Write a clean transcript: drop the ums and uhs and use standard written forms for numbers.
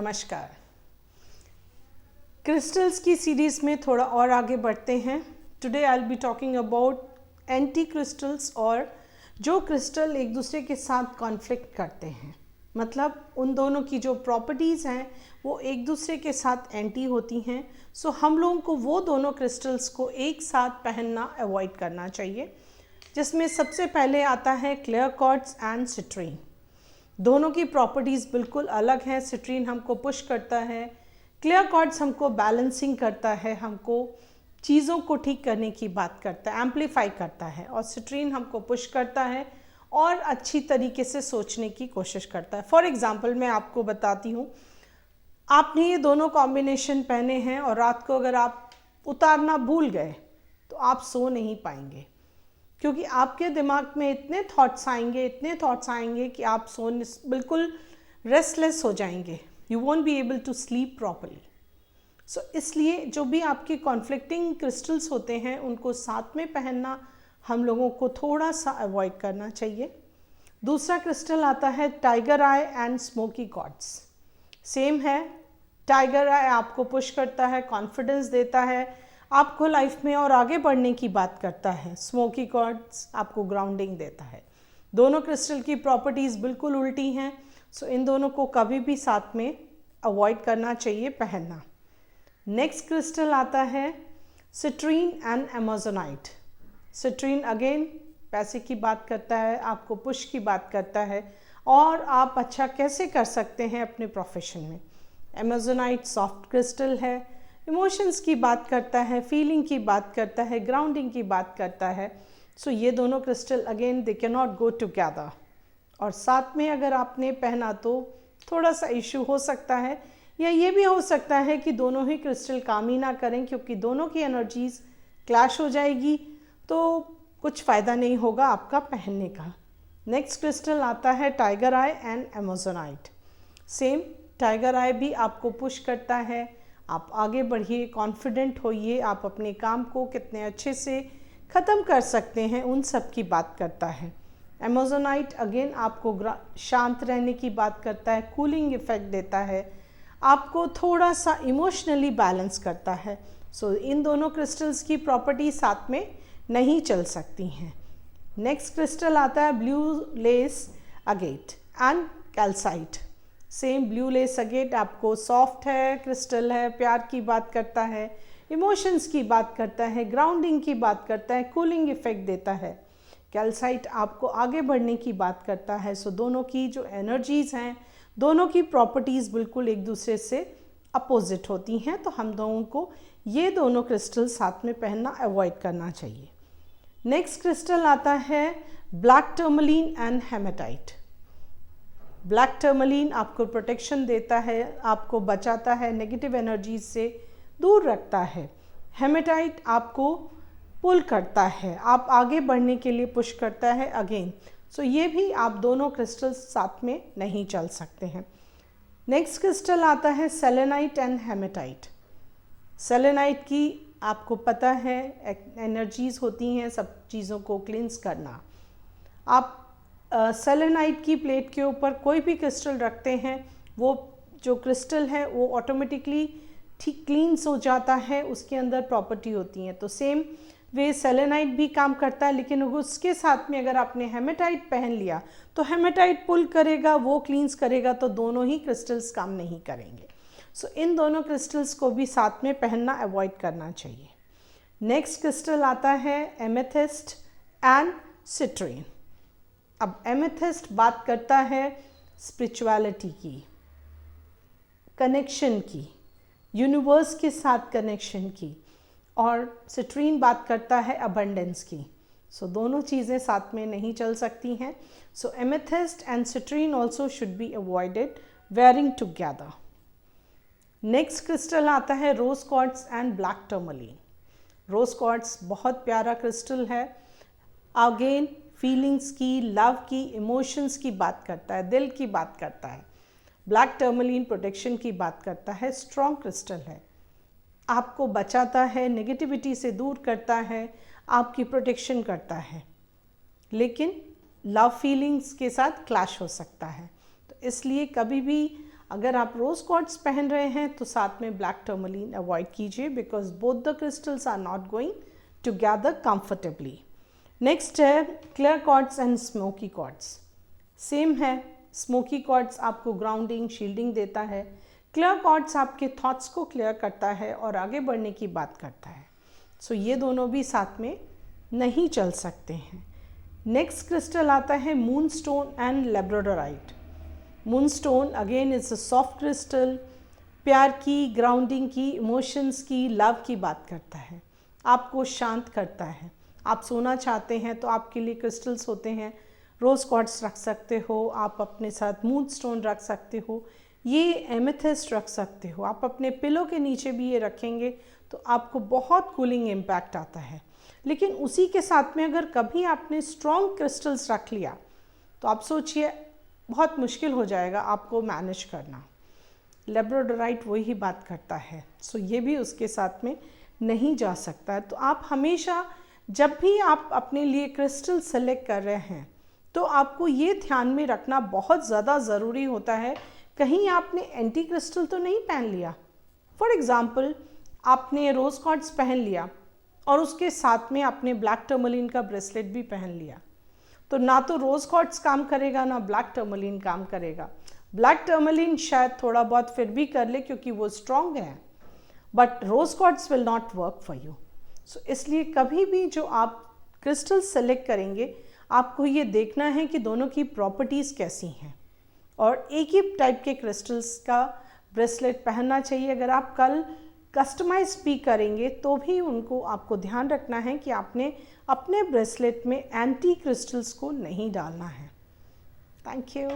नमस्कार। क्रिस्टल्स की सीरीज़ में थोड़ा और आगे बढ़ते हैं। Today I will be talking about anti crystals, और जो क्रिस्टल एक दूसरे के साथ कॉन्फ्लिक्ट करते हैं, मतलब उन दोनों की जो प्रॉपर्टीज़ हैं वो एक दूसरे के साथ एंटी होती हैं। सो हम लोगों को वो दोनों क्रिस्टल्स को एक साथ पहनना अवॉइड करना चाहिए, जिसमें सबसे पहले आता है क्लियर क्वार्ट्ज एंड सिट्रीन। दोनों की प्रॉपर्टीज़ बिल्कुल अलग हैं। सिट्रीन हमको पुश करता है, क्लियर क्वार्ट्ज हमको बैलेंसिंग करता है, हमको चीज़ों को ठीक करने की बात करता है, एम्पलीफाई करता है, और सिट्रीन हमको पुश करता है और अच्छी तरीके से सोचने की कोशिश करता है। फॉर एग्ज़ाम्पल मैं आपको बताती हूँ, आपने ये दोनों कॉम्बिनेशन पहने हैं और रात को अगर आप उतारना भूल गए तो आप सो नहीं पाएंगे, क्योंकि आपके दिमाग में इतने थॉट्स आएंगे कि आप बिल्कुल रेस्टलेस हो जाएंगे। You won't be able to sleep properly. So इसलिए जो भी आपके कॉन्फ्लिक्टिंग क्रिस्टल्स होते हैं उनको साथ में पहनना हम लोगों को थोड़ा सा अवॉइड करना चाहिए। दूसरा क्रिस्टल आता है tiger eye and smoky quartz. Same है, टाइगर आई आपको पुश करता है, कॉन्फिडेंस देता है, आपको लाइफ में और आगे बढ़ने की बात करता है। स्मोकी क्वार्ट्ज आपको ग्राउंडिंग देता है। दोनों क्रिस्टल की प्रॉपर्टीज़ बिल्कुल उल्टी हैं, सो इन दोनों को कभी भी साथ में अवॉइड करना चाहिए पहनना। नेक्स्ट क्रिस्टल आता है सिट्रीन एंड एमेजोनाइट। सिट्रीन अगेन पैसे की बात करता है, आपको पुश की बात करता है और आप अच्छा कैसे कर सकते हैं अपने प्रोफेशन में। एमेजोनाइट सॉफ्ट क्रिस्टल है, इमोशंस की बात करता है, फीलिंग की बात करता है, ग्राउंडिंग की बात करता है। सो ये दोनों crystal again they can not go together, और साथ में अगर आपने पहना तो थोड़ा सा इशू हो सकता है, या ये भी हो सकता है कि दोनों ही क्रिस्टल काम ही ना करें, क्योंकि दोनों की एनर्जीज क्लैश हो जाएगी तो कुछ फ़ायदा नहीं होगा आपका पहनने का। नेक्स्ट क्रिस्टल आता है tiger eye and amazonite. Same, tiger eye भी आपको पुश करता है, आप आगे बढ़िए, कॉन्फिडेंट होइए, आप अपने काम को कितने अच्छे से ख़त्म कर सकते हैं उन सब की बात करता है। एमेजोनाइट अगेन आपको शांत रहने की बात करता है, कूलिंग इफेक्ट देता है, आपको थोड़ा सा इमोशनली बैलेंस करता है। सो इन दोनों क्रिस्टल्स की प्रॉपर्टी साथ में नहीं चल सकती हैं। नेक्स्ट क्रिस्टल आता है blue less agate and calcite. Same, blue less agate आपको सॉफ्ट है, क्रिस्टल है, प्यार की बात करता है, इमोशंस की बात करता है, ग्राउंडिंग की बात करता है, कूलिंग इफेक्ट देता है। कैल्साइट आपको आगे बढ़ने की बात करता है। सो दोनों की जो एनर्जीज़ हैं, दोनों की प्रॉपर्टीज़ बिल्कुल एक दूसरे से अपोजिट होती हैं, तो हम दोनों को ये दोनों क्रिस्टल साथ में पहनना अवॉइड करना चाहिए। नेक्स्ट क्रिस्टल आता है ब्लैक टर्मलीन एंड हेमेटाइट। ब्लैक टर्मलीन आपको प्रोटेक्शन देता है, आपको बचाता है, नेगेटिव एनर्जीज से दूर रखता है। हेमेटाइट आपको पुल करता है, आप आगे बढ़ने के लिए पुश करता है अगेन। सो ये भी आप दोनों क्रिस्टल्स साथ में नहीं चल सकते हैं। नेक्स्ट क्रिस्टल आता है सेलेनाइट एंड हेमेटाइट। सेलेनाइट की आपको पता है एनर्जीज होती हैं सब चीज़ों को क्लींस करना। आप सेलेनाइट की प्लेट के ऊपर कोई भी क्रिस्टल रखते हैं, वो जो क्रिस्टल है वो ऑटोमेटिकली ठीक क्लींस हो जाता है, उसके अंदर प्रॉपर्टी होती है। तो सेम वे सेलेनाइट भी काम करता है, लेकिन उसके साथ में अगर आपने हेमेटाइट पहन लिया तो हेमेटाइट पुल करेगा, वो क्लींस करेगा, तो दोनों ही क्रिस्टल्स काम नहीं करेंगे। सो इन दोनों क्रिस्टल्स को भी साथ में पहनना अवॉइड करना चाहिए। नेक्स्ट क्रिस्टल आता है एमेथिस्ट एंड सिट्रीन। अब एमेथिस्ट बात करता है स्पिरिचुअलिटी की, कनेक्शन की, यूनिवर्स के साथ कनेक्शन की, और सिट्रीन बात करता है अबंडेंस की। सो दोनों चीज़ें साथ में नहीं चल सकती हैं। So amethyst and citrine also should be avoided wearing together. Next crystal आता है rose quartz and black tourmaline. Rose quartz बहुत प्यारा क्रिस्टल है, अगेन फीलिंग्स की, लव की, इमोशंस की बात करता है, दिल की बात करता है। ब्लैक टर्मलीन प्रोटेक्शन की बात करता है, स्ट्रॉन्ग क्रिस्टल है, आपको बचाता है, नेगेटिविटी से दूर करता है, आपकी प्रोटेक्शन करता है, लेकिन लव फीलिंग्स के साथ क्लैश हो सकता है। तो इसलिए कभी भी अगर आप रोज़ क्वार्ट्ज पहन रहे हैं तो साथ में ब्लैक टर्मलिन अवॉइड कीजिए, because both the crystals are not going together comfortably. Next है clear quartz and smoky quartz. Same है, स्मोकी क्वार्ट्ज आपको ग्राउंडिंग शील्डिंग देता है, क्लियर क्वार्ट्ज आपके थॉट्स को क्लियर करता है और आगे बढ़ने की बात करता है। सो ये दोनों भी साथ में नहीं चल सकते हैं। नेक्स्ट क्रिस्टल आता है moonstone and labradorite. Moonstone again is a soft crystal, प्यार की, ग्राउंडिंग की, इमोशंस की, लव की बात करता है, आपको शांत करता है। आप सोना चाहते हैं तो आपके लिए क्रिस्टल्स होते हैं, रोज़ क्वार्ट्ज रख सकते हो, आप अपने साथ मूनस्टोन रख सकते हो, ये एमेथिस्ट रख सकते हो, आप अपने पिलो के नीचे भी ये रखेंगे तो आपको बहुत कूलिंग इम्पैक्ट आता है। लेकिन उसी के साथ में अगर कभी आपने स्ट्रॉन्ग क्रिस्टल्स रख लिया तो आप सोचिए बहुत मुश्किल हो जाएगा आपको मैनेज करना। लैब्राडोराइट वही बात करता है, सो ये भी उसके साथ में नहीं जा सकता है। तो आप हमेशा जब भी आप अपने लिए क्रिस्टल सेलेक्ट कर रहे हैं तो आपको ये ध्यान में रखना बहुत ज़्यादा ज़रूरी होता है, कहीं आपने एंटी क्रिस्टल तो नहीं पहन लिया। फॉर एग्ज़ाम्पल, आपने रोज़ क्वार्ट्ज पहन लिया और उसके साथ में आपने ब्लैक टर्मलिन का ब्रेसलेट भी पहन लिया, तो ना तो रोज़ क्वार्ट्ज काम करेगा ना ब्लैक टर्मलिन काम करेगा। ब्लैक टर्मलिन शायद थोड़ा बहुत फिर भी कर ले क्योंकि वो स्ट्रॉन्ग है, but rose quartz will not work for you. So इसलिए कभी भी जो आप क्रिस्टल सेलेक्ट करेंगे आपको ये देखना है कि दोनों की प्रॉपर्टीज़ कैसी हैं, और एक ही टाइप के क्रिस्टल्स का ब्रेसलेट पहनना चाहिए। अगर आप कल कस्टमाइज भी करेंगे तो भी उनको आपको ध्यान रखना है कि आपने अपने ब्रेसलेट में एंटी क्रिस्टल्स को नहीं डालना है। Thank you.